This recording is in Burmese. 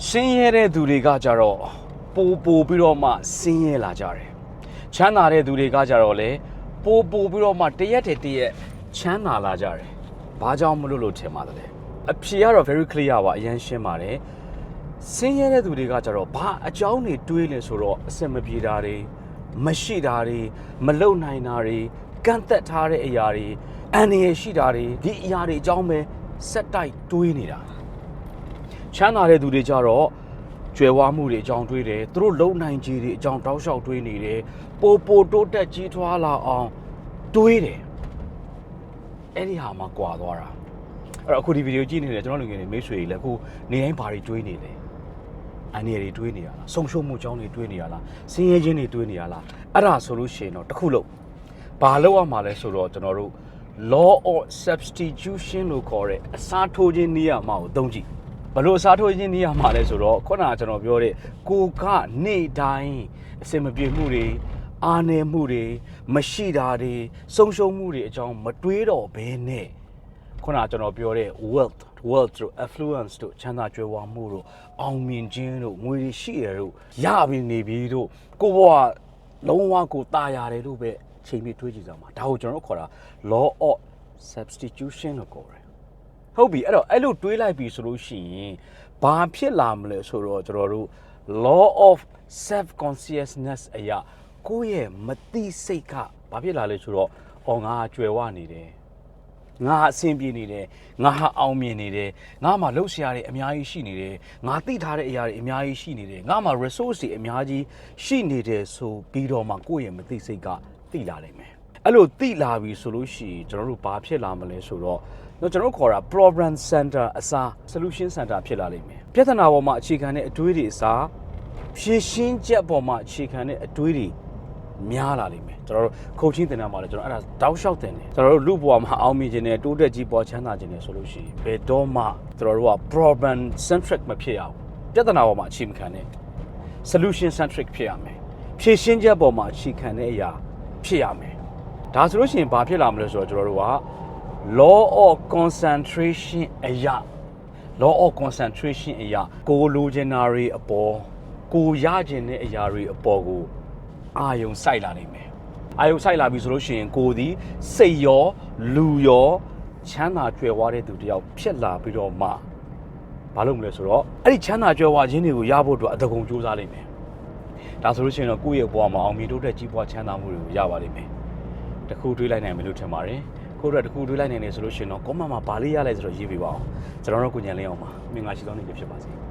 ဆင်းရဲတဲ့သူတွေကကြတော့ပိုပြီးတော့မှဆင်းရဲလာကြတယ်ချမ်းသာတဲ့သူတွေကကြတော့လေပိုပြီးတော့မှတရက်ချမ်းသာလာကြတယ်ဘာကြောင့်မလို့ထင်ပါတယ်အဖြေကတော့ very clear ပါအရင်ရှင်းပါတယ်ဆင်းရဲတဲ့သူတွေကကြတော့ဘာအကြောင်းတွေတွေးလဲဆိုတော့အစင်မပြေတာတွေမရှိတာတွေမလုံနိုင်တာတွေကန့်သက်ထားတဲ့အရာတွေအန္တရာယ်ရှိတာတွေဒီအရာတွေအကြောင်းပဲဆက်တိုက်တွေးနေတာချမ်းသာတဲ့သူတွေကြတော့ကြွယ်ဝမှုတွေအကြောင်းတွေးတယ်သူတို့လုံနိုင်ခြေတွေအကြောင်းတောက်လျှောက်တွေးနေတယ်ပိုတိုးတက်ကြီးထွားလာအောင်တွေးတယ်အဲ့ဒီဟာမှကွာသွားတာအဲ့တော့အခုဒီဗီဒီယိုကြည့်နေတယ်ကျွန်တော်လူငယ်တွေမိတ်ဆွေတွေလည်းအခုနေတိုင်းဘာတွေတွေးနေလဲအန်ဒီတွေတွေးနေရလားဆုံရှုံမှုအကြောင်းတွေတွေးနေရလားဆင်းရဲခြင်းတွေတွေးနေရလားအဲ့ဒါဆိုလို့ရှိရင်တော့တစ်ခုလုံးဘာလို့ရမှာလဲဆိုတော့ကျွန်တော်တို့ law of substitution လို့ခေါ်တဲ့အစားထိုးခြင်းနည်းရမှာကိုသုံးကြည့်ဘလို့အစားထိုးခြင်းနည်းရမှာလဲဆိုတော့ခုနကကျွန်တော်ပြောတဲ့ကိုကနေတိုင်းအစင်မပြေမှုတွေအားနည်းမှုတွေမရှိတာတွေဆုံရှုံမှုတွေအကြောင်းမတွေးတော့ဘဲနဲ့ခုနကကျွန်တော်ပြောတဲ့ wealth တို့ affluence တို့ချမ်းသာကြွယ်ဝမှုတို့အောင်မြင်ခြင်းတို့ငွေတွေရှိရတို့ရပြီးနေပြီးတို့ကိုဘဝလုံးဝကိုตายရတယ်လို့ပဲချိန်ပြီးတွေးကြည့်ကြမှာဒါကိုကျွန်တော်တို့ခေါ်တာ law of substitution လို့ခေါ်တယ်ဟုတ်ပြီအဲ့တော့အဲ့လိုတွေးလိုက်ပြီဆိုလို့ရှိရင်ဘာဖြစ်လာမလဲဆိုတော့ကျွန်တော်တို့ law of self consciousness အရာကိုယ့်ရဲ့မသိစိတ်ကဘာဖြစ်လာလဲဆိုတော့အော်ငါကြွယ်ဝနေတယ်ငါအဆင်ပြေနေတယ်ငါဟာအောင်မြင်နေတယ်ငါမှာလှုပ်ရှားတွေအများကြီးရှိနေတယ်ငါသိထားတဲ့အရာတွေအများကြီးရှိနေတယ်ငါမှာ resource တွေအများကြီးရှိနေတယ်ဆိုပြီးတော့မှကိုယ့်ရဲ့မသိစိတ်ကသိလာနိုင်မယ်အဲ့လိုသိလာပြီဆိုလို့ရှိရင်ကျွန်တော်တို့ဘာဖြစ်လာမလဲဆိုတော့ကျွန်တော်ခေါ်တာ problem center အစား solution center ဖြစ်လာလိမ့်မယ်ပြဿနာပေါ်မှာအခြေခံတဲ့အတွေးတွေအစားဖြေရှင်းချက်ပေါ်မှာအခြေခံတဲ့အတွေးတွေများလာလိမ့်မယ်ကျွန်တော်တို့ခုတ်ချင်းတင်တာမှာလည်းကျွန်တော်အဲ့ဒါတောက်လျှောက်တင်တယ်ကျွန်တော်တို့လူဘဝမှာအောင်မြင်ခြင်းနဲ့တိုးတက်ကြီးပေါ်ချမ်းသာခြင်းနဲ့ဆိုလို့ရှိရင်ဘယ်တော့မှကျွန်တော်တို့က problem centric မဖြစ်ရဘူးပြဿနာပေါ်မှာအခြေခံတဲ့ solution centric ဖြစ်ရမယ်ဖြေရှင်းချက်ပေါ်မှာအခြေခံတဲ့အရာဖြစ်ရမယ်ဒါဆိုလို့ရှိရင်ဘာဖြစ်လာမလဲဆိုတော့ကျွန်တော်တို့က law of concentration အရာ law of concentration အရာကိုလိုချင်တာတွေအပေါ်ကိုရချင်တဲ့အရာတွေအပေါ်ကိုအာယုံစိုက်လာနိုင်မယ်အာယုံစိုက်လာပြီဆိုလို့ရှိရင်ကိုဒီစိတ်ရောလူရောချမ်းသာကြွယ်ဝတဲ့သူတယောက်ဖြစ်လာပြီးတော့မှဘာလုပ်မလဲဆိုတော့အဲ့ဒီချမ်းသာကြွယ်ဝခြင်းတွေကိုရဖို့အတွက်အတကုံစူးစမ်းနိုင်မယ်ဒါဆိုလို့ရှိရင်တော့ကိုယ့်ရဲ့ဘဝမှာအောင်မြင်တိုးတက်ကြီးပွားချမ်းသာမှုတွေကိုရပါလိမ့်မယ်တခုတွေးလိုက်နိုင်မယ်လို့ထင်ပါတယ်ကိုယ့်အတွက်တခုတွေးလိုက်နိုင်တယ်ဆိုလို့ရှိရင်တော့ comment မှာဗာလေးရလိုက်ဆိုတော့ရေးပေးပါအောင်ကျွန်တော်တို့ကိုညံလင်းအောင်ပါမင်္ဂလာရှိသောနေ့ဖြစ်ပါစေ